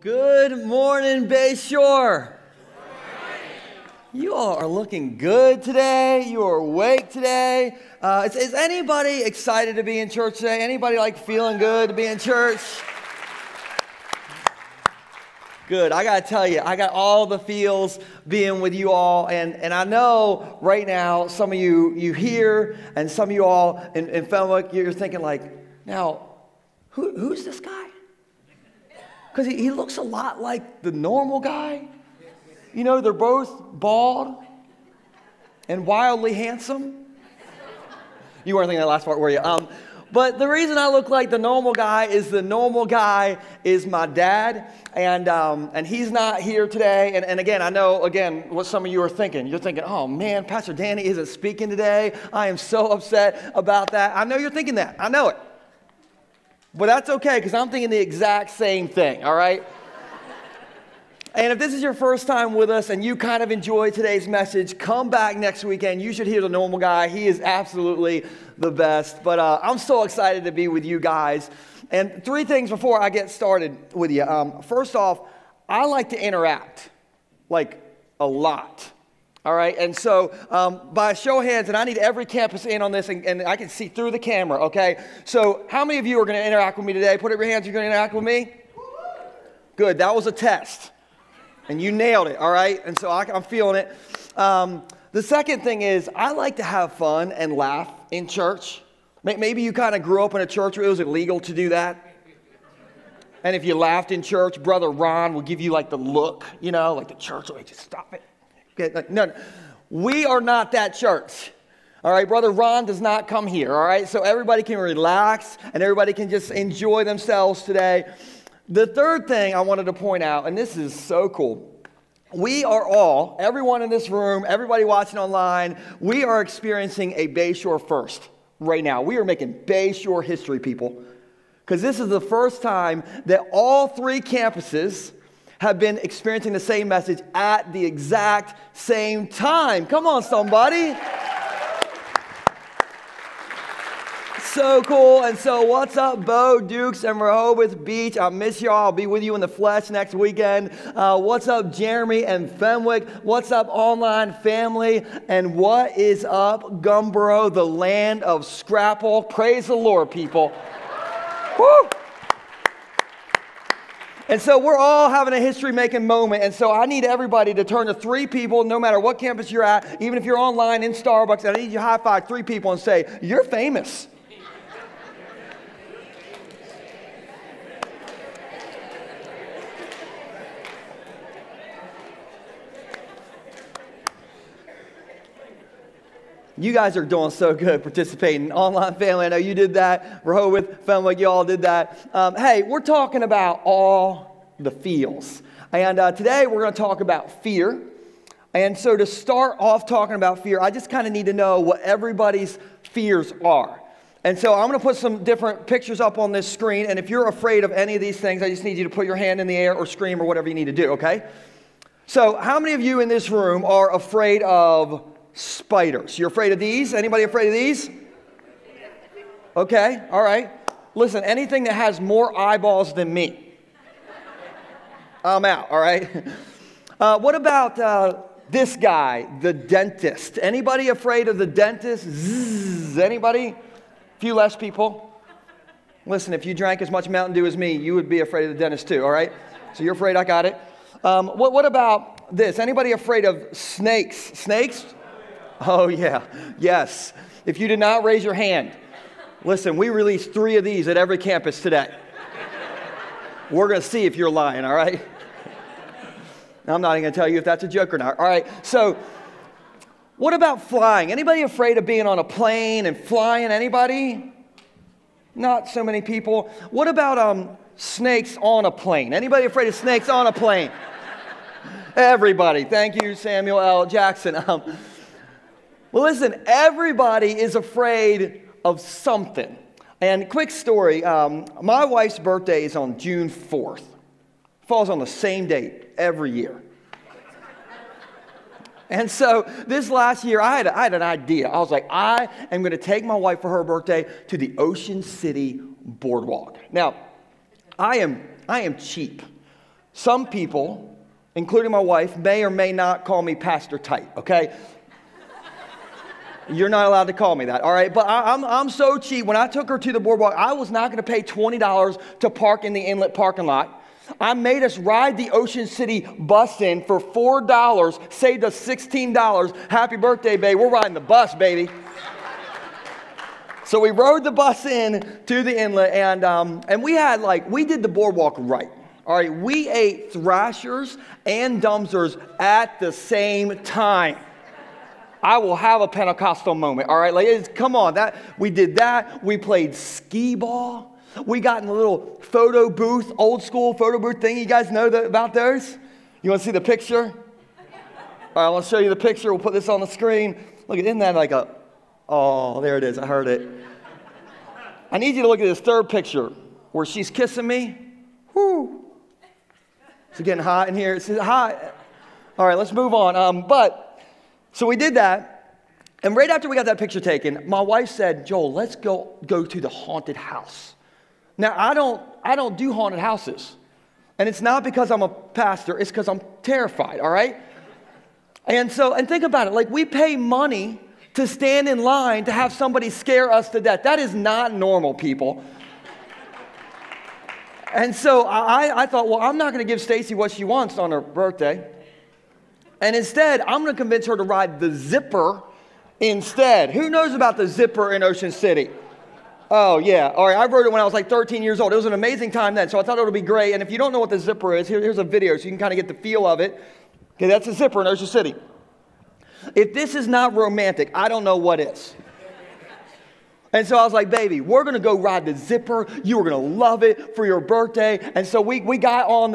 Good morning, Bayshore. You all are looking good today. You are awake today. Is anybody excited to be in church today? Anybody feeling good to be in church? Good. I got to tell you, I got all the feels being with you all. And I know right now some of you here and some of you all in Fenwick, you're thinking now, who's this guy? Because he looks a lot like the normal guy. You know, they're both bald and wildly handsome. You weren't thinking that last part, were you? But the reason I look like the normal guy is my dad. And he's not here today. And again, I know, what some of you are thinking. You're thinking, oh man, Pastor Danny isn't speaking today. I am so upset about that. I know you're thinking that. I know it. But that's okay, because I'm thinking the exact same thing, all right? And if this is your first time with us and you kind of enjoyed today's message, come back next weekend. You should hear the normal guy. He is absolutely the best. But I'm so excited to be with you guys. And three things before I get started with you. First off, I like to interact, a lot. All right, and so by a show of hands, and I need every campus in on this, and I can see through the camera, okay? So how many of you are going to interact with me today? Put up your hands, you're going to interact with me? Good, that was a test. And you nailed it, all right? And so I'm feeling it. The second thing is, I like to have fun and laugh in church. Maybe you kind of grew up in a church where it was illegal to do that. And if you laughed in church, Brother Ron will give you the look, the church will just stop it. Okay, no, we are not that church. All right, Brother Ron does not come here. All right, so everybody can relax and everybody can just enjoy themselves today. The third thing I wanted to point out, and this is so cool. We are all, everyone in this room, everybody watching online, we are experiencing a Bayshore first right now. We are making Bayshore history, people, because this is the first time that all three campuses have been experiencing the same message at the exact same time. Come on, somebody. So cool. And so what's up, Bo Dukes and Rehoboth Beach? I miss y'all. I'll be with you in the flesh next weekend. What's up, Jeremy and Fenwick? What's up, online family? And what is up, Gumboro, the land of Scrapple? Praise the Lord, people. Woo! And so we're all having a history-making moment, and so I need everybody to turn to three people, no matter what campus you're at, even if you're online in Starbucks, and I need you to high-five three people and say, you're famous. You guys are doing so good participating. Online family, I know you did that. Rehoboth, Fenwick, you all did that. Hey, we're talking about all the feels. And today we're going to talk about fear. And so to start off talking about fear, I just kind of need to know what everybody's fears are. And so I'm going to put some different pictures up on this screen. And if you're afraid of any of these things, I just need you to put your hand in the air or scream or whatever you need to do, okay? So how many of you in this room are afraid of spiders? You're afraid of these? Anybody afraid of these? Okay, all right. Listen, anything that has more eyeballs than me, I'm out, all right? What about this guy, the dentist? Anybody afraid of the dentist? Zzz, anybody? Few less people. Listen, if you drank as much Mountain Dew as me, you would be afraid of the dentist too, all right? So you're afraid, I got it. What about this? Anybody afraid of snakes? Snakes? Oh, yeah. Yes. If you did not raise your hand, listen, we released 3 of these at every campus today. We're going to see if you're lying, all right? I'm not even going to tell you if that's a joke or not. All right. So what about flying? Anybody afraid of being on a plane and flying? Anybody? Not so many people. What about snakes on a plane? Anybody afraid of snakes on a plane? Everybody. Thank you, Samuel L. Jackson. Well, listen, everybody is afraid of something. And quick story, my wife's birthday is on June 4th. Falls on the same date every year. And so this last year, I had an idea. I was like, I am going to take my wife for her birthday to the Ocean City Boardwalk. Now, I am cheap. Some people, including my wife, may or may not call me Pastor Tight, okay? You're not allowed to call me that, all right? But I'm so cheap. When I took her to the boardwalk, I was not going to pay $20 to park in the inlet parking lot. I made us ride the Ocean City bus in for $4, saved us $16. Happy birthday, babe. We're riding the bus, baby. So we rode the bus in to the inlet, and we did the boardwalk right. All right, we ate Thrashers and Dumpsters at the same time. I will have a Pentecostal moment, all right? Come on, we did that. We played skee ball. We got in a little photo booth, old school photo booth thing. You guys know about those? You want to see the picture? All right, I want to show you the picture. We'll put this on the screen. Look, isn't that oh, there it is. I heard it. I need you to look at this third picture where she's kissing me. Whoo. It's getting hot in here. It's hot. All right, let's move on. So we did that. And right after we got that picture taken, my wife said, Joel, let's go to the haunted house. Now, I don't do haunted houses. And it's not because I'm a pastor, it's because I'm terrified, all right? And think about it, we pay money to stand in line to have somebody scare us to death. That is not normal, people. And so I thought, well, I'm not going to give Stacy what she wants on her birthday. And instead, I'm going to convince her to ride the Zipper instead. Who knows about the Zipper in Ocean City? Oh, yeah. All right, I rode it when I was 13 years old. It was an amazing time then, so I thought it would be great. And if you don't know what the Zipper is, here's a video so you can kind of get the feel of it. Okay, that's the Zipper in Ocean City. If this is not romantic, I don't know what is. And so I was like, baby, we're going to go ride the Zipper. You are going to love it for your birthday. And so we got on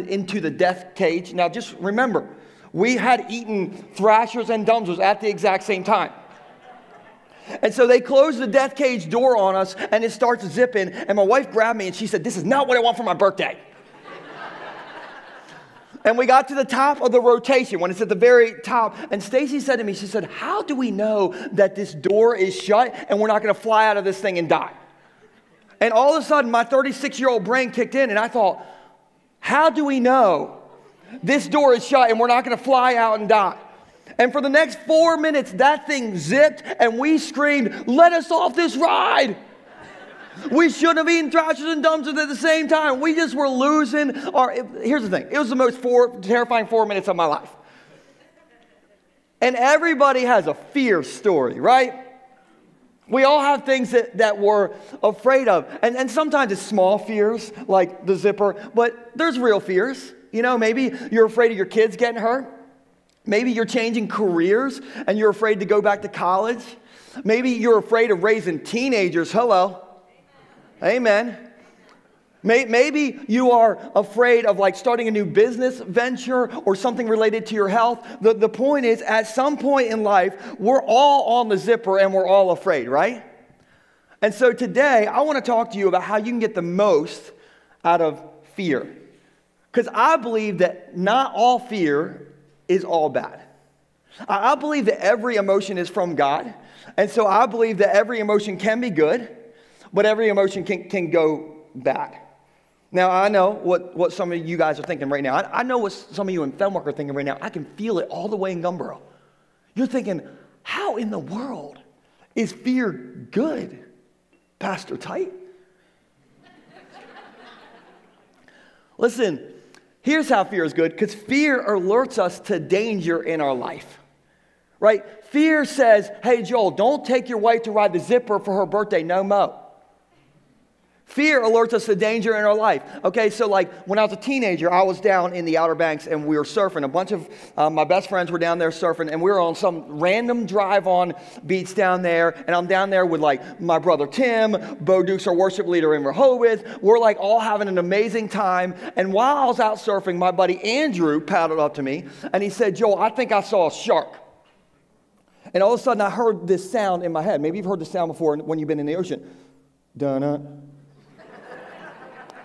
into the death cage. Now, just remember, we had eaten Thrashers and Dumpsters at the exact same time. And so they closed the death cage door on us, and it starts zipping. And my wife grabbed me, and she said, this is not what I want for my birthday. And we got to the top of the rotation when it's at the very top. And Stacy said to me, she said, how do we know that this door is shut and we're not going to fly out of this thing and die? And all of a sudden, my 36-year-old brain kicked in, and I thought, how do we know this door is shut and we're not going to fly out and die? And for the next 4 minutes, that thing zipped, and we screamed, let us off this ride. We shouldn't have eaten Thrashers and Dumpsters at the same time. We just were losing here's the thing. It was the most terrifying 4 minutes of my life. And everybody has a fear story, right? We all have things that we're afraid of. And sometimes it's small fears, like the Zipper, but there's real fears. You know, maybe you're afraid of your kids getting hurt. Maybe you're changing careers and you're afraid to go back to college. Maybe you're afraid of raising teenagers. Hello. Amen. Maybe you are afraid of starting a new business venture or something related to your health. The point is, at some point in life, we're all on the Zipper and we're all afraid, right? And so today, I want to talk to you about how you can get the most out of fear. Because I believe that not all fear is all bad. I believe that every emotion is from God. And so I believe that every emotion can be good, but every emotion can go bad. Now, I know what some of you guys are thinking right now. I know what some of you in Fenwick are thinking right now. I can feel it all the way in Gumboro. You're thinking, how in the world is fear good, Pastor Tight? Listen, here's how fear is good, because fear alerts us to danger in our life. Right? Fear says, hey, Joel, don't take your wife to ride the Zipper for her birthday, no mo. Fear alerts us to danger in our life. Okay, so when I was a teenager, I was down in the Outer Banks and we were surfing. A bunch of my best friends were down there surfing, and we were on some random drive-on beach down there. And I'm down there with my brother Tim, Bo Dukes, our worship leader in Rehoboth. We're all having an amazing time. And while I was out surfing, my buddy Andrew paddled up to me and he said, Joel, I think I saw a shark. And all of a sudden I heard this sound in my head. Maybe you've heard this sound before when you've been in the ocean. Dun-dun.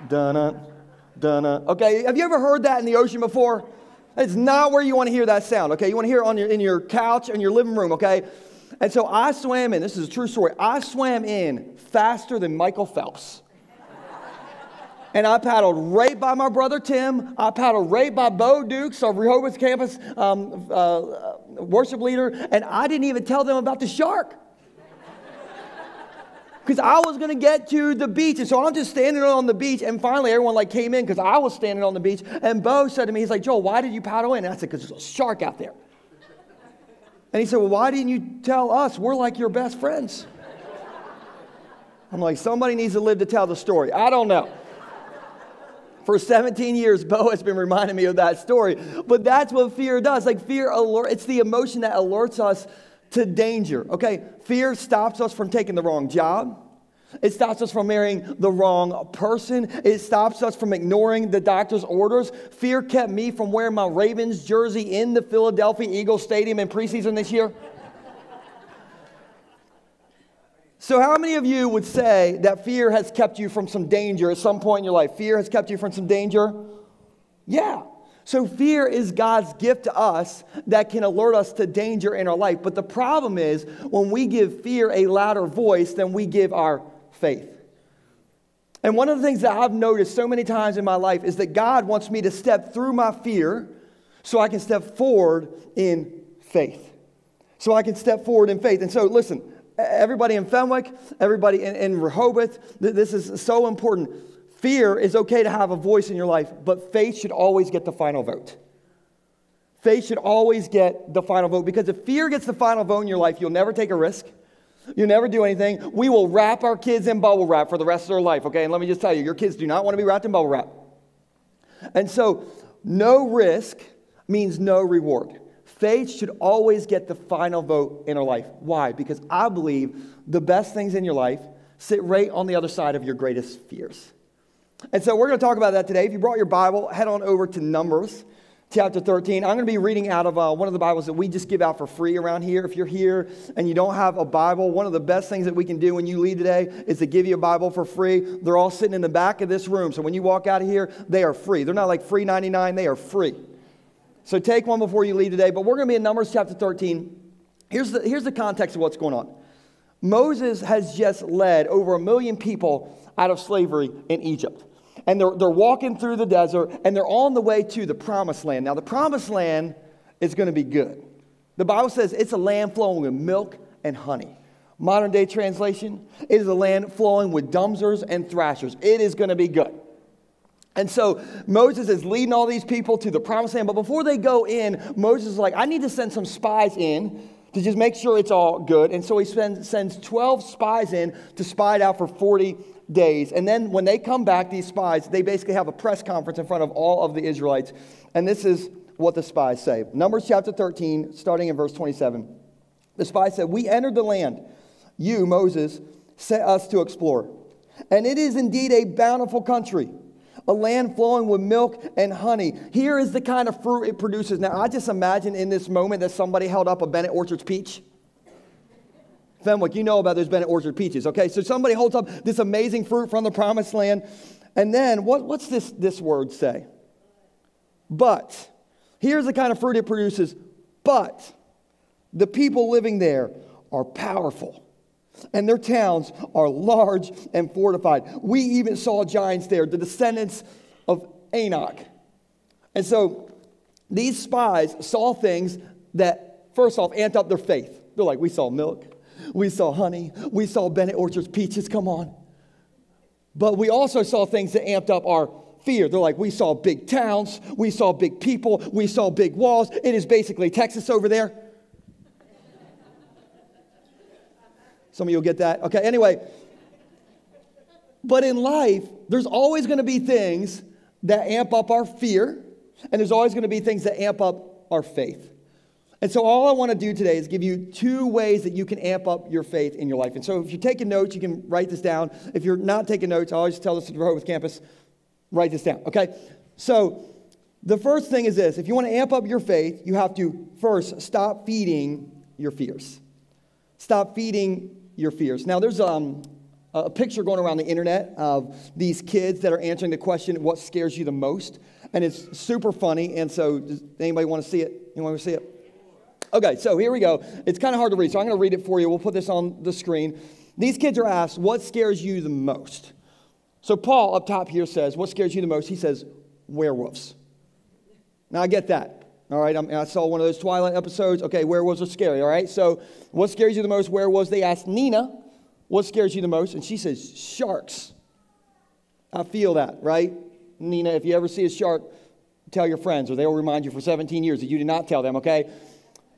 Dun-dun, dun-dun. Okay, have you ever heard that in the ocean before? It's not where you want to hear that sound, okay? You want to hear it in your couch in your living room, okay? And so I swam in. This is a true story. I swam in faster than Michael Phelps. And I paddled right by my brother Tim. I paddled right by Bo Dukes, our Rehoboth campus worship leader. And I didn't even tell them about the shark. Because I was going to get to the beach. And so I'm just standing on the beach. And finally, everyone came in because I was standing on the beach. And Bo said to me, he's like, Joel, why did you paddle in? And I said, because there's a shark out there. And he said, well, why didn't you tell us? We're like your best friends. I'm like, somebody needs to live to tell the story. I don't know. For 17 years, Bo has been reminding me of that story. But that's what fear does. Fear it's the emotion that alerts us to danger. Okay, fear stops us from taking the wrong job. It stops us from marrying the wrong person. It stops us from ignoring the doctor's orders. Fear kept me from wearing my Ravens jersey in the Philadelphia Eagles Stadium in preseason this year. So how many of you would say that fear has kept you from some danger at some point in your life? Fear has kept you from some danger? Yeah. So fear is God's gift to us that can alert us to danger in our life. But the problem is when we give fear a louder voice than we give our faith. And one of the things that I've noticed so many times in my life is that God wants me to step through my fear so I can step forward in faith. So I can step forward in faith. And so listen, everybody in Fenwick, everybody in Rehoboth, this is so important. Fear is okay to have a voice in your life, but faith should always get the final vote. Faith should always get the final vote, because if fear gets the final vote in your life, you'll never take a risk. You'll never do anything. We will wrap our kids in bubble wrap for the rest of their life, okay? And let me just tell you, your kids do not want to be wrapped in bubble wrap. And so, no risk means no reward. Faith should always get the final vote in our life. Why? Because I believe the best things in your life sit right on the other side of your greatest fears. And so we're going to talk about that today. If you brought your Bible, head on over to Numbers chapter 13. I'm going to be reading out of one of the Bibles that we just give out for free around here. If you're here and you don't have a Bible, one of the best things that we can do when you leave today is to give you a Bible for free. They're all sitting in the back of this room. So when you walk out of here, they are free. They're not like free 99. They are free. So take one before you leave today. But we're going to be in Numbers chapter 13. Here's the context of what's going on. Moses has just led over 1 million people out of slavery in Egypt. And they're walking through the desert, and they're on the way to the Promised Land. Now, the Promised Land is going to be good. The Bible says it's a land flowing with milk and honey. Modern day translation, it is a land flowing with dumpsters and thrashers. It is going to be good. And so Moses is leading all these people to the Promised Land. But before they go in, Moses is like, I need to send some spies in to just make sure it's all good. And so he sends 12 spies in to spy it out for 40 days. And then when they come back, these spies, they basically have a press conference in front of all of the Israelites. And this is what the spies say. Numbers chapter 13, starting in verse 27. The spies said, we entered the land you, Moses, sent us to explore. And it is indeed a bountiful country, a land flowing with milk and honey. Here is the kind of fruit it produces. Now, I just imagine in this moment that somebody held up a Bennett Orchards peach. Fenwick, you know about those Bennett Orchard peaches, okay? So somebody holds up this amazing fruit from the Promised Land. And then, what's this word say? But. Here's the kind of fruit it produces. But the people living there are powerful, and their towns are large and fortified. We even saw giants there, the descendants of Anak. And so these spies saw things that, first off, amped up their faith. They're like, we saw milk, we saw honey, we saw Bennett Orchards peaches, come on. But we also saw things that amped up our fear. They're like, we saw big towns, we saw big people, we saw big walls. It is basically Texas over there. Some of you will get that. Okay, anyway. But in life, there's always going to be things that amp up our fear, and there's always going to be things that amp up our faith. And so all I want to do today is give you 2 ways that you can amp up your faith in your life. And so if you're taking notes, you can write this down. If you're not taking notes, I always tell this to the Rehoboth campus, write this down, okay? So the first thing is this. If you want to amp up your faith, you have to first stop feeding your fears. Stop feeding your fears. Now, there's a picture going around the internet of these kids that are answering the question, what scares you the most? And it's super funny. And so does anybody want to see it? You want to see it? Okay, so here we go. It's kind of hard to read, so I'm going to read it for you. We'll put this on the screen. These kids are asked, what scares you the most? So Paul up top here says, what scares you the most? He says, werewolves. Now I get that. All right, I saw one of those Twilight episodes. Okay, werewolves are scary, all right? So what scares you the most? Werewolves. They asked Nina, what scares you the most? And she says, sharks. I feel that, right? Nina, if you ever see a shark, tell your friends, or they will remind you for 17 years that you did not tell them, okay?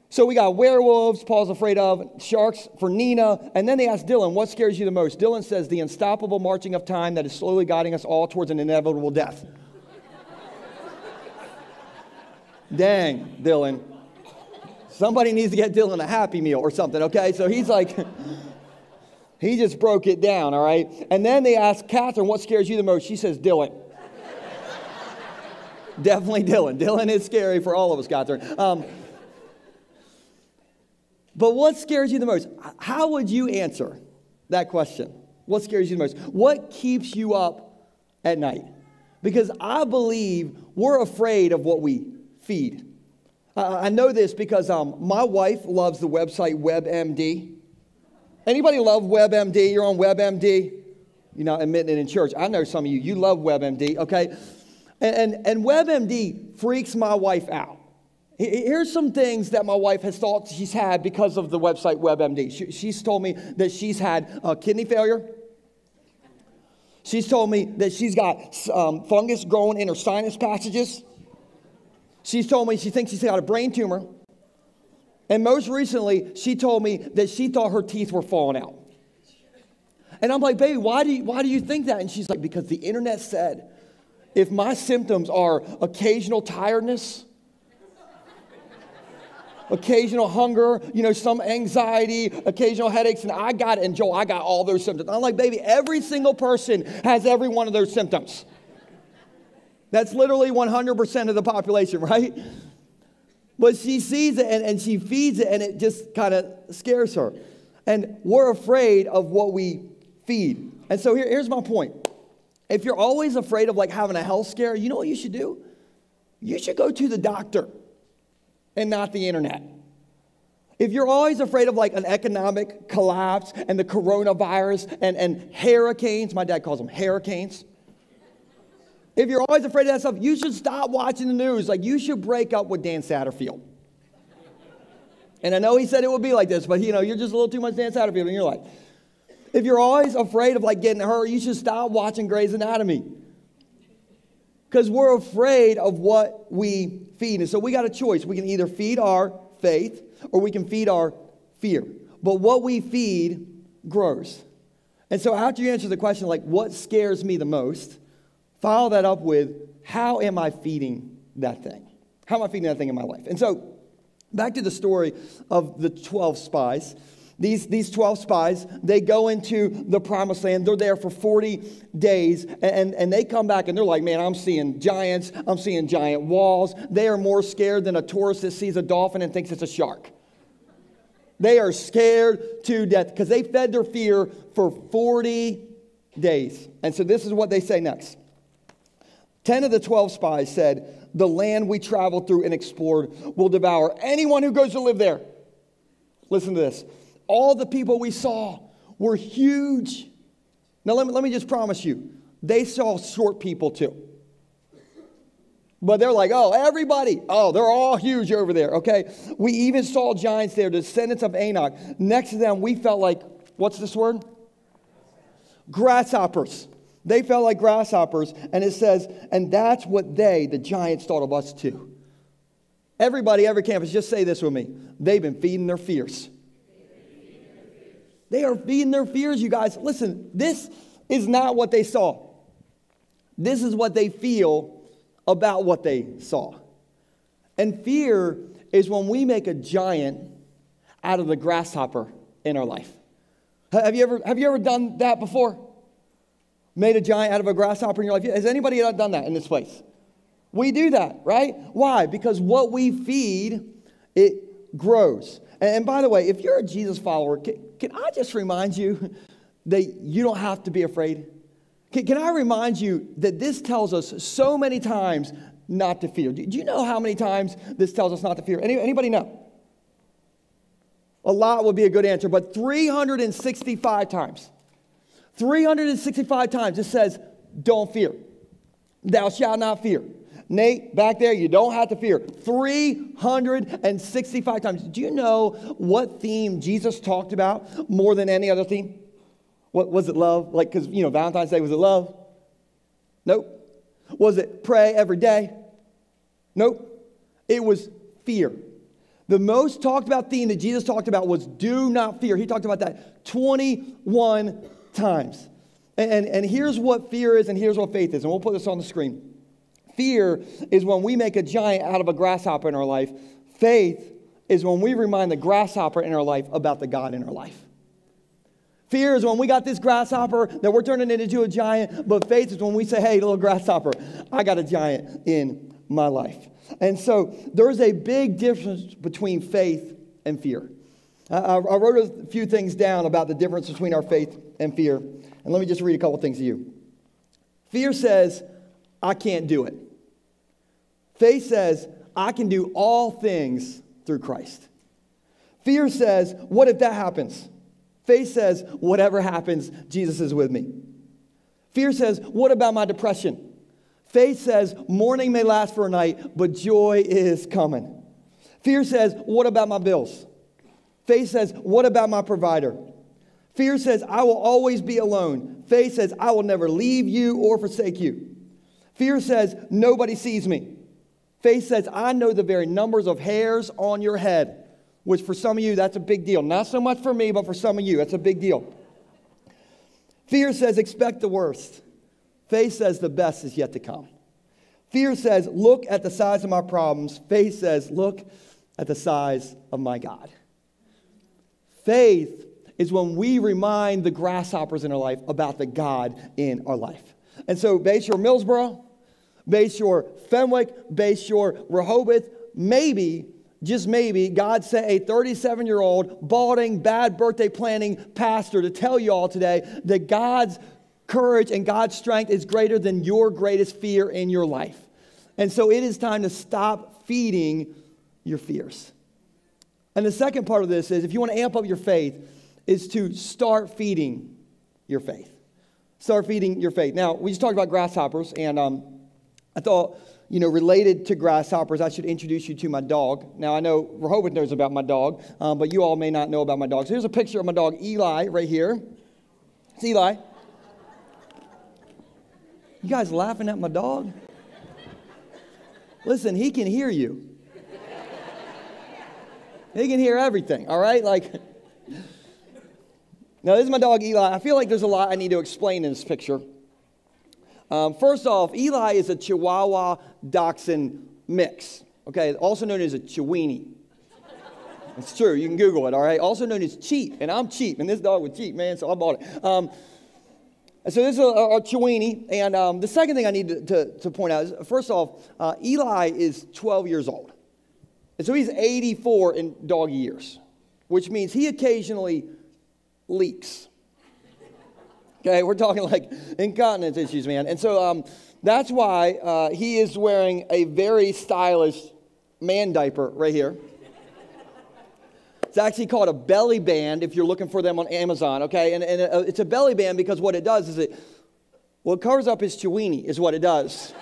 So we got werewolves, Paul's afraid of, sharks for Nina, and then they asked Dylan, what scares you the most? Dylan says, the unstoppable marching of time that is slowly guiding us all towards an inevitable death. Dang, Dylan. Somebody needs to get Dylan a Happy Meal or something, okay? So he's like, he just broke it down, all right? And then they asked Catherine, what scares you the most? She says, Dylan. Definitely Dylan. Dylan is scary for all of us, Catherine. But what scares you the most? How would you answer that question? What scares you the most? What keeps you up at night? Because I believe we're afraid of what we feed. I know this because my wife loves the website WebMD. Anybody love WebMD? You're on WebMD? You're not admitting it in church. I know some of you. You love WebMD, okay? And WebMD freaks my wife out. Here's some things that my wife has thought she's had because of the website WebMD. She's told me that she's had kidney failure. She's told me that she's got fungus growing in her sinus passages. She's told me she thinks she's got a brain tumor. And most recently, she told me that she thought her teeth were falling out. And I'm like, baby, why do you think that? And she's like, because the internet said, if my symptoms are occasional tiredness, occasional hunger, some anxiety, occasional headaches, and I got it, and Joel, I got all those symptoms. I'm like, baby, every single person has every one of those symptoms. That's literally 100% of the population, right? But she sees it and she feeds it, and it just kind of scares her. And we're afraid of what we feed. And so here's my point. If you're always afraid of having a health scare, you know what you should do? You should go to the doctor and not the internet. If you're always afraid of an economic collapse and the coronavirus and hurricanes, my dad calls them hurricanes. If you're always afraid of that stuff, you should stop watching the news. You should break up with Dan Satterfield. And I know he said it would be like this, but you're just a little too much Dan Satterfield in your life. If you're always afraid of getting hurt, you should stop watching Grey's Anatomy. Because we're afraid of what we feed. And so we got a choice. We can either feed our faith or we can feed our fear. But what we feed grows. And so after you answer the question, what scares me the most, follow that up with, how am I feeding that thing? How am I feeding that thing in my life? And so back to the story of the 12 spies. These 12 spies, they go into the promised land. They're there for 40 days, and they come back, and they're like, man, I'm seeing giants. I'm seeing giant walls. They are more scared than a tourist that sees a dolphin and thinks it's a shark. They are scared to death because they fed their fear for 40 days. And so this is what they say next. 10 of the 12 spies said, the land we traveled through and explored will devour anyone who goes to live there. Listen to this. All the people we saw were huge. Now, let me just promise you, they saw short people too. But they're like, oh, everybody. Oh, they're all huge over there, okay? We even saw giants there, the descendants of Enoch. Next to them, we felt like, what's this word? Grasshoppers. They felt like grasshoppers. And it says, and that's what the giants, thought of us too. Everybody, every campus, just say this with me. They've been feeding their fears. They are feeding their fears, you guys. Listen, this is not what they saw. This is what they feel about what they saw. And fear is when we make a giant out of the grasshopper in our life. Have you ever done that before? Made a giant out of a grasshopper in your life? Has anybody done that in this place? We do that, right? Why? Because what we feed, it grows. And by the way, if you're a Jesus follower, can I just remind you that you don't have to be afraid? Can I remind you that this tells us so many times not to fear? Do you know how many times this tells us not to fear? Anybody know? A lot would be a good answer, but 365 times. 365 times it says, don't fear. Thou shalt not fear. Nate, back there, you don't have to fear. 365 times. Do you know what theme Jesus talked about more than any other theme? What was it? Love? Like, because, Valentine's Day, was it love? Nope. Was it pray every day? Nope. It was fear. The most talked about theme that Jesus talked about was do not fear. He talked about that 21 times. And here's what fear is and here's what faith is. And we'll put this on the screen. Fear is when we make a giant out of a grasshopper in our life. Faith is when we remind the grasshopper in our life about the God in our life. Fear is when we got this grasshopper that we're turning it into a giant. But faith is when we say, hey, little grasshopper, I got a giant in my life. And so there's a big difference between faith and fear. I wrote a few things down about the difference between our faith and fear. And let me just read a couple things to you. Fear says, I can't do it. Faith says, I can do all things through Christ. Fear says, what if that happens? Faith says, whatever happens, Jesus is with me. Fear says, what about my depression? Faith says, mourning may last for a night, but joy is coming. Fear says, what about my bills? Faith says, what about my provider? Fear says, I will always be alone. Faith says, I will never leave you or forsake you. Fear says, nobody sees me. Faith says, I know the very numbers of hairs on your head, which for some of you, that's a big deal. Not so much for me, but for some of you, that's a big deal. Fear says, expect the worst. Faith says, the best is yet to come. Fear says, look at the size of my problems. Faith says, look at the size of my God. Faith is when we remind the grasshoppers in our life about the God in our life. And so Bayshore Millsboro, Bayshore Fenwick, Bayshore Rehoboth, maybe, just maybe, God sent a 37-year-old, balding, bad birthday planning pastor to tell you all today that God's courage and God's strength is greater than your greatest fear in your life. And so it is time to stop feeding your fears. And the second part of this is, if you want to amp up your faith, is to start feeding your faith. Start feeding your faith. Now, we just talked about grasshoppers, and I thought, related to grasshoppers, I should introduce you to my dog. Now, I know Rehoboth knows about my dog, but you all may not know about my dog. So here's a picture of my dog, Eli, right here. It's Eli. You guys laughing at my dog? Listen, he can hear you. He can hear everything, all right? Now, this is my dog, Eli. I feel like there's a lot I need to explain in this picture. First off, Eli is a Chihuahua Dachshund mix, okay? Also known as a Chiweenie. It's true. You can Google it, all right? Also known as cheap, and I'm cheap, and this dog was cheap, man, so I bought it. So this is a Chiweenie, and the second thing I need to point out is, first off, Eli is 12 years old. And so he's 84 in dog years, which means he occasionally leaks. Okay, we're talking like incontinence issues, man. And so that's why he is wearing a very stylish man diaper right here. It's actually called a belly band if you're looking for them on Amazon, okay? And it's a belly band because what it does is it covers up his Chiweenie is what it does.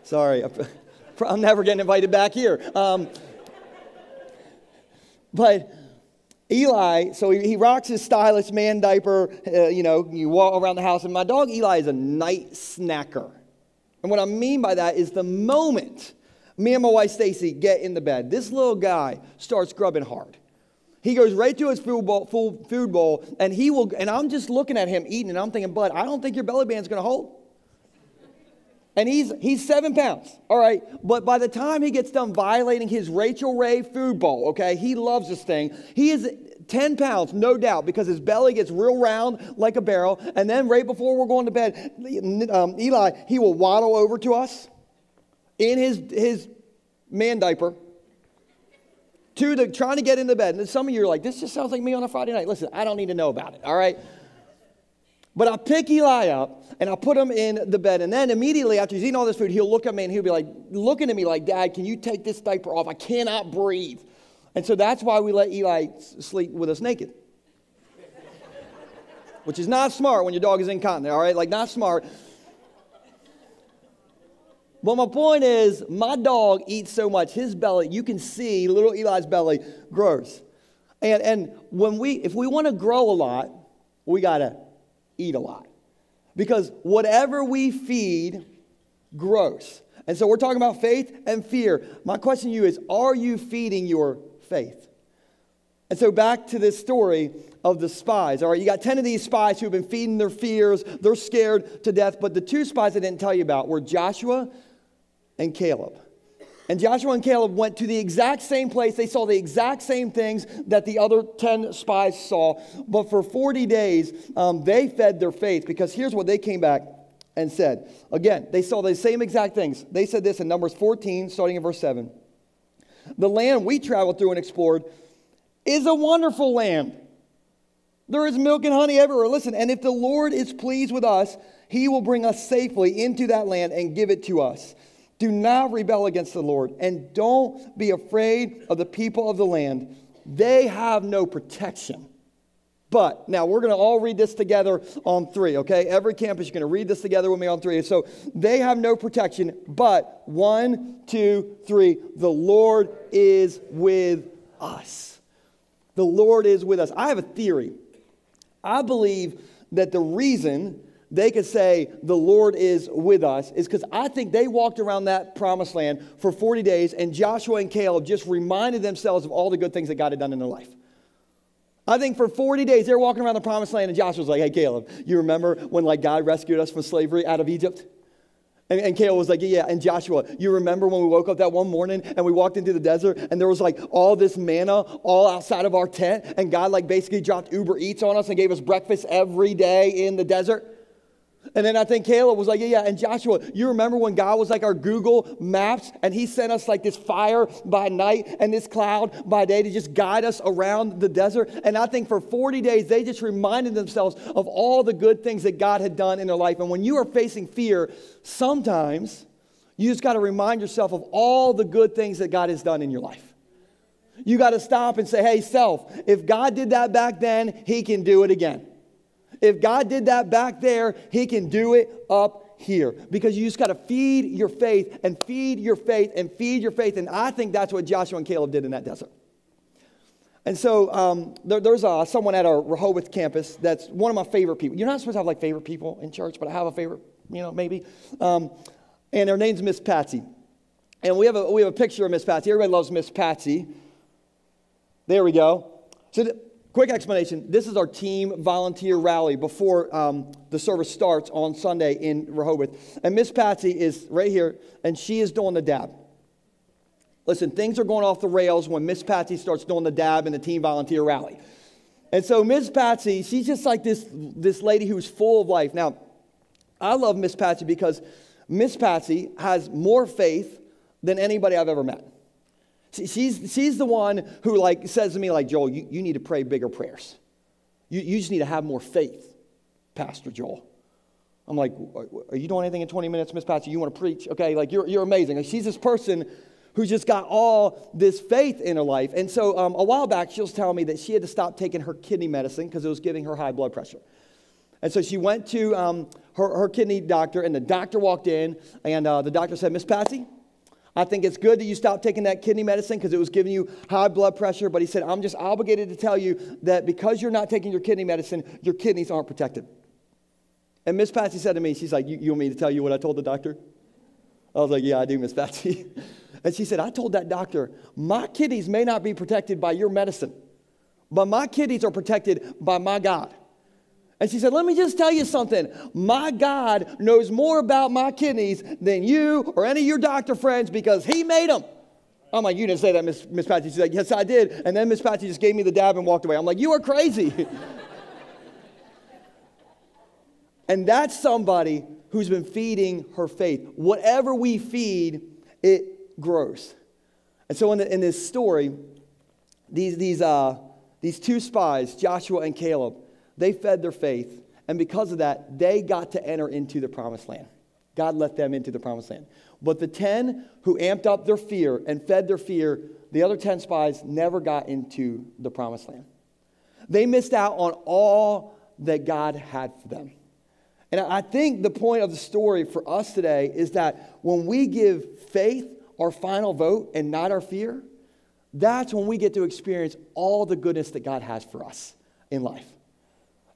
Sorry, I'm never getting invited back here. But Eli, so he rocks his stylish man diaper, you walk around the house, and my dog Eli is a night snacker. And what I mean by that is the moment me and my wife Stacy get in the bed, this little guy starts grubbing hard. He goes right to his food bowl, and I'm just looking at him eating, and I'm thinking, bud, I don't think your belly band's going to hold. And he's 7 pounds, all right? But by the time he gets done violating his Rachel Ray food bowl, okay, he loves this thing. He is 10 pounds, no doubt, because his belly gets real round like a barrel. And then right before we're going to bed, Eli, he will waddle over to us in his man diaper trying to get into bed. And some of you are like, this just sounds like me on a Friday night. Listen, I don't need to know about it, all right? But I pick Eli up, and I put him in the bed. And then immediately after he's eating all this food, he'll look at me, and he'll be like, looking at me like, Dad, can you take this diaper off? I cannot breathe. And so that's why we let Eli sleep with us naked. which is not smart when your dog is incontinent, all right? Like, not smart. But my point is, my dog eats so much, his belly, you can see little Eli's belly grows. And if we want to grow a lot, we got to eat a lot. Because whatever we feed grows. And so we're talking about faith and fear. My question to you is, are you feeding your faith? And so back to this story of the spies. All right, you got 10 of these spies who have been feeding their fears. They're scared to death. But the 2 spies I didn't tell you about were Joshua and Caleb. And Joshua and Caleb went to the exact same place. They saw the exact same things that the other 10 spies saw. But for 40 days, they fed their faith, because here's what they came back and said. Again, they saw the same exact things. They said this in Numbers 14, starting in verse 7. The land we traveled through and explored is a wonderful land. There is milk and honey everywhere. Listen, and if the Lord is pleased with us, he will bring us safely into that land and give it to us. Do not rebel against the Lord, and don't be afraid of the people of the land. They have no protection. But, now we're going to all read this together on 3, okay? Every campus, you're going to read this together with me on 3. So, they have no protection, but 1, 2, 3, the Lord is with us. The Lord is with us. I have a theory. I believe that the reason they could say the Lord is with us is because I think they walked around that promised land for 40 days, and Joshua and Caleb just reminded themselves of all the good things that God had done in their life. I think for 40 days they were walking around the promised land, and Joshua was like, hey, Caleb, you remember when God rescued us from slavery out of Egypt? And Caleb was like, yeah. And Joshua, you remember when we woke up that one morning and we walked into the desert and there was all this manna all outside of our tent, and God basically dropped Uber Eats on us and gave us breakfast every day in the desert? And then I think Caleb was like, yeah. And Joshua, you remember when God was our Google Maps, and he sent us this fire by night and this cloud by day to just guide us around the desert? And I think for 40 days, they just reminded themselves of all the good things that God had done in their life. And when you are facing fear, sometimes you just got to remind yourself of all the good things that God has done in your life. You got to stop and say, hey, self, if God did that back then, he can do it again. If God did that back there, he can do it up here. Because you just got to feed your faith and feed your faith and feed your faith. And I think that's what Joshua and Caleb did in that desert. And so there's someone at our Rehoboth campus that's one of my favorite people. You're not supposed to have favorite people in church, but I have a favorite, maybe. And her name's Miss Patsy. And we have a picture of Miss Patsy. Everybody loves Miss Patsy. There we go. So quick explanation. This is our team volunteer rally before the service starts on Sunday in Rehoboth. And Miss Patsy is right here, and she is doing the dab. Listen, things are going off the rails when Miss Patsy starts doing the dab in the team volunteer rally. And so Miss Patsy, she's just like this lady who's full of life. Now, I love Miss Patsy because Miss Patsy has more faith than anybody I've ever met. She's the one who says to me, Joel, you need to pray bigger prayers. You just need to have more faith, Pastor Joel. I'm like, are you doing anything in 20 minutes, Miss Patsy? You want to preach? Okay, you're amazing. She's this person who's just got all this faith in her life. And so a while back, she was telling me that she had to stop taking her kidney medicine because it was giving her high blood pressure. And so she went to her kidney doctor, and the doctor walked in, and the doctor said, Miss Patsy, I think it's good that you stopped taking that kidney medicine because it was giving you high blood pressure. But he said, I'm just obligated to tell you that because you're not taking your kidney medicine, your kidneys aren't protected. And Miss Patsy said to me, she's like, you want me to tell you what I told the doctor? I was like, yeah, I do, Miss Patsy. And she said, I told that doctor, my kidneys may not be protected by your medicine, but my kidneys are protected by my God. And she said, let me just tell you something. My God knows more about my kidneys than you or any of your doctor friends because he made them. I'm like, you didn't say that, Miss Patsy. She's like, yes, I did. And then Miss Patsy just gave me the dab and walked away. I'm like, you are crazy. And that's somebody who's been feeding her faith. Whatever we feed, it grows. And so in this story, these 2 spies, Joshua and Caleb, they fed their faith, and because of that, they got to enter into the promised land. God let them into the promised land. But the 10 who amped up their fear and fed their fear, the other 10 spies never got into the promised land. They missed out on all that God had for them. And I think the point of the story for us today is that when we give faith our final vote and not our fear, that's when we get to experience all the goodness that God has for us in life.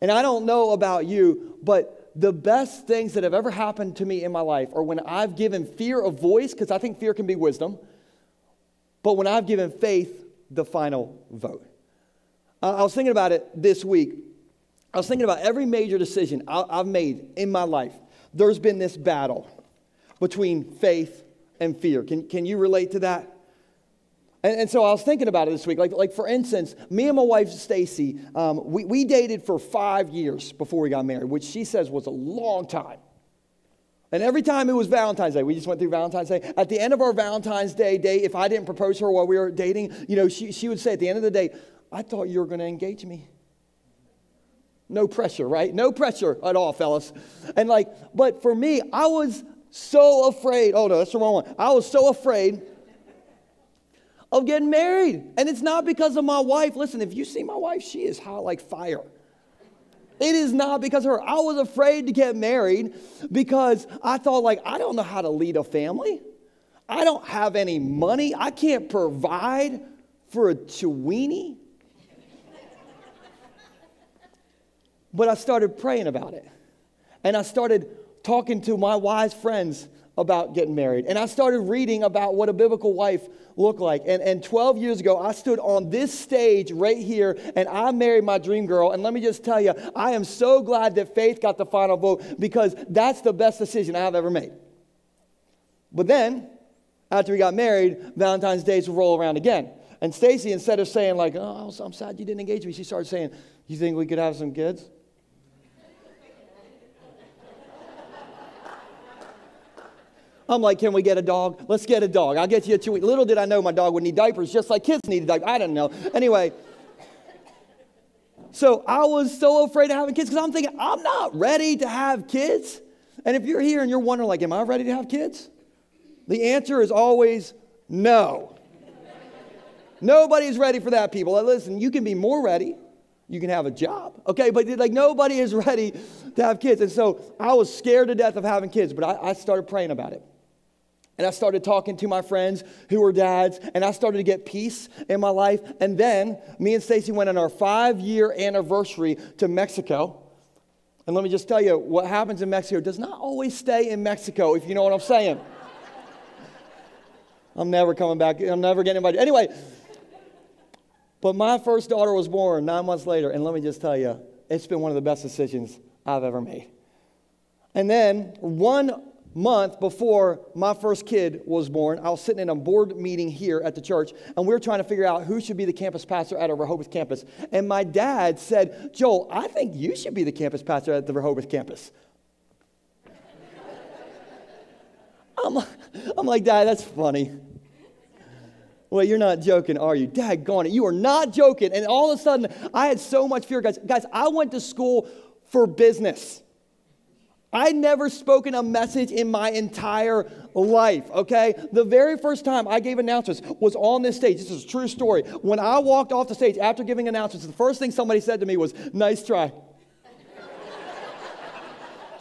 And I don't know about you, but the best things that have ever happened to me in my life are when I've given fear a voice, because I think fear can be wisdom, but when I've given faith the final vote. I was thinking about it this week. I was thinking about every major decision I've made in my life. There's been this battle between faith and fear. Can you relate to that? And so I was thinking about it this week. Like for instance, me and my wife, Stacy, we dated for 5 years before we got married, which she says was a long time. And every time it was Valentine's Day, we just went through Valentine's Day. At the end of our Valentine's Day date, if I didn't propose to her while we were dating, she would say at the end of the day, I thought you were going to engage me. No pressure, right? No pressure at all, fellas. And but for me, I was so afraid. Oh, no, that's the wrong one. I was so afraid of getting married. And it's not because of my wife. Listen, if you see my wife, she is hot like fire. It is not because of her. I was afraid to get married because I thought, I don't know how to lead a family. I don't have any money. I can't provide for a Chiweenie. But I started praying about it. And I started talking to my wise friends about getting married. And I started reading about what a biblical wife looked like. And 12 years ago, I stood on this stage right here, and I married my dream girl. And let me just tell you, I am so glad that faith got the final vote, because that's the best decision I've ever made. But then, after we got married, Valentine's Days would roll around again. And Stacy, instead of saying oh, I'm sad you didn't engage me, she started saying, you think we could have some kids? I'm like, can we get a dog? Let's get a dog. I'll get you a Chewy. Little did I know my dog would need diapers just like kids need a diaper. I didn't know. Anyway, so I was so afraid of having kids because I'm thinking, I'm not ready to have kids. And if you're here and you're wondering, am I ready to have kids? The answer is always no. Nobody's ready for that, people. Listen, you can be more ready. You can have a job, okay? But nobody is ready to have kids. And so I was scared to death of having kids, but I started praying about it. And I started talking to my friends who were dads, and I started to get peace in my life. And then me and Stacy went on our 5-year anniversary to Mexico. And let me just tell you, what happens in Mexico does not always stay in Mexico, if you know what I'm saying. I'm never coming back. I'm never getting invited. Anyway, but my first daughter was born 9 months later, and let me just tell you, it's been one of the best decisions I've ever made. And then 1 month before my first kid was born, I was sitting in a board meeting here at the church, and we were trying to figure out who should be the campus pastor at our Rehoboth campus. And my dad said, Joel, I think you should be the campus pastor at the Rehoboth campus. I'm like, Dad, that's funny. Well, you're not joking, are you? Daggone it, you are not joking. And all of a sudden, I had so much fear. Guys, I went to school for business. I'd never spoken a message in my entire life, okay? The very first time I gave announcements was on this stage. This is a true story. When I walked off the stage after giving announcements, the first thing somebody said to me was, nice try.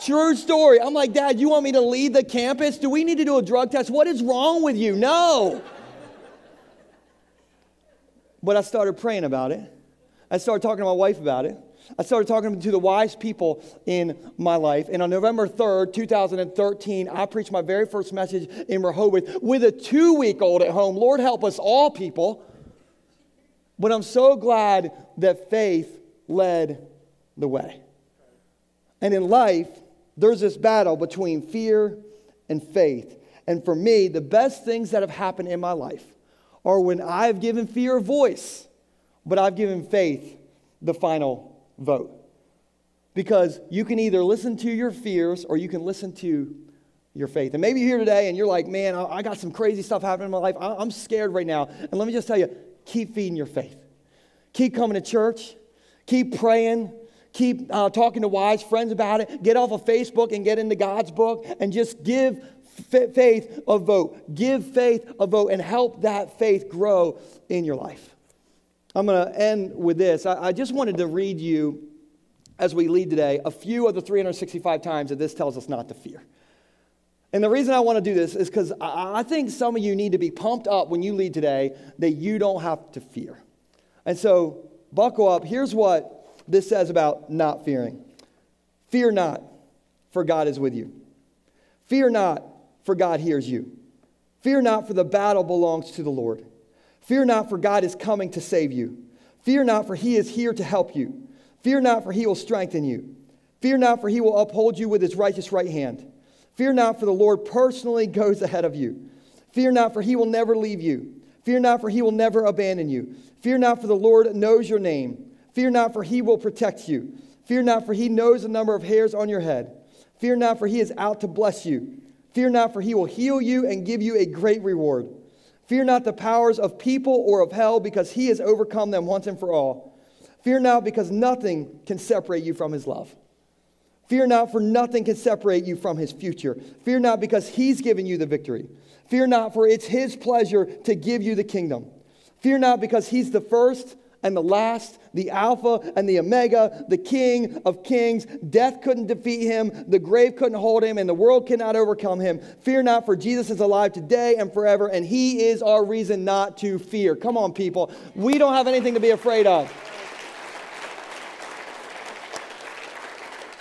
True story. I'm like, Dad, you want me to lead the campus? Do we need to do a drug test? What is wrong with you? No. But I started praying about it. I started talking to my wife about it. I started talking to the wise people in my life. And on November 3rd, 2013, I preached my very first message in Rehoboth with a 2-week-old at home. Lord help us all, people. But I'm so glad that faith led the way. And in life, there's this battle between fear and faith. And for me, the best things that have happened in my life are when I've given fear a voice, but I've given faith the final vote. Because you can either listen to your fears or you can listen to your faith. And maybe you're here today and you're like, man, I got some crazy stuff happening in my life. I'm scared right now. And let me just tell you, keep feeding your faith. Keep coming to church. Keep praying. Keep talking to wise friends about it. Get off of Facebook and get into God's book and just give faith a vote. Give faith a vote and help that faith grow in your life. I'm going to end with this. I just wanted to read you as we lead today, a few of the 365 times that this tells us not to fear. And the reason I want to do this is because I think some of you need to be pumped up when you lead today that you don't have to fear. And so, buckle up. Here's what this says about not fearing. Fear not, for God is with you. Fear not, for God hears you. Fear not, for the battle belongs to the Lord. Fear not, for God is coming to save you. Fear not, for he is here to help you. Fear not, for he will strengthen you. Fear not, for he will uphold you with his righteous right hand. Fear not, for the Lord personally goes ahead of you. Fear not, for he will never leave you. Fear not, for he will never abandon you. Fear not, for the Lord knows your name. Fear not, for he will protect you. Fear not, for he knows the number of hairs on your head. Fear not, for he is out to bless you. Fear not, for he will heal you and give you a great reward. Fear not the powers of people or of hell, because he has overcome them once and for all. Fear not, because nothing can separate you from his love. Fear not, for nothing can separate you from his future. Fear not, because he's given you the victory. Fear not, for it's his pleasure to give you the kingdom. Fear not, because he's the first and the last, the Alpha and the Omega, the King of kings. Death couldn't defeat him, the grave couldn't hold him, and the world cannot overcome him. Fear not, for Jesus is alive today and forever, and he is our reason not to fear. Come on, people. We don't have anything to be afraid of.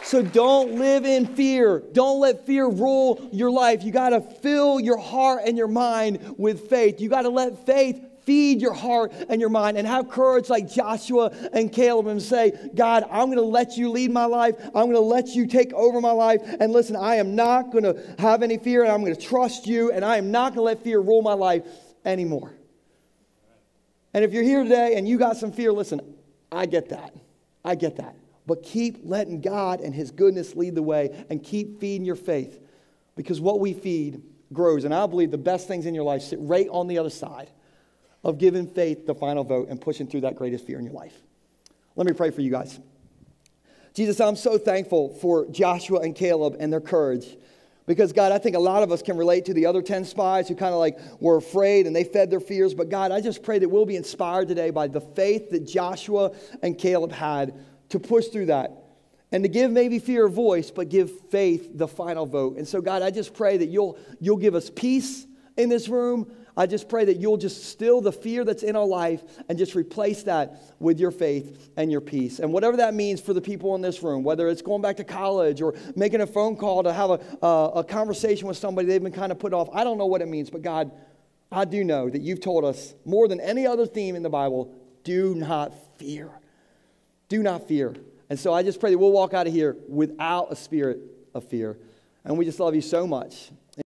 So don't live in fear. Don't let fear rule your life. You got to fill your heart and your mind with faith. You got to let faith feed your heart and your mind, and have courage like Joshua and Caleb and say, God, I'm going to let you lead my life. I'm going to let you take over my life. And listen, I am not going to have any fear, and I'm going to trust you, and I am not going to let fear rule my life anymore. And if you're here today and you got some fear, listen, I get that. I get that. But keep letting God and his goodness lead the way, and keep feeding your faith, because what we feed grows. And I believe the best things in your life sit right on the other side of giving faith the final vote and pushing through that greatest fear in your life. Let me pray for you guys. Jesus, I'm so thankful for Joshua and Caleb and their courage, because God, I think a lot of us can relate to the other 10 spies who kind of like were afraid and they fed their fears. But God, I just pray that we'll be inspired today by the faith that Joshua and Caleb had to push through that, and to give maybe fear a voice, but give faith the final vote. And so God, I just pray that you'll give us peace in this room. I just pray that you'll just still the fear that's in our life and just replace that with your faith and your peace. And whatever that means for the people in this room, whether it's going back to college or making a phone call to have a conversation with somebody they've been kind of put off, I don't know what it means, but God, I do know that you've told us more than any other theme in the Bible, do not fear. Do not fear. And so I just pray that we'll walk out of here without a spirit of fear. And we just love you so much.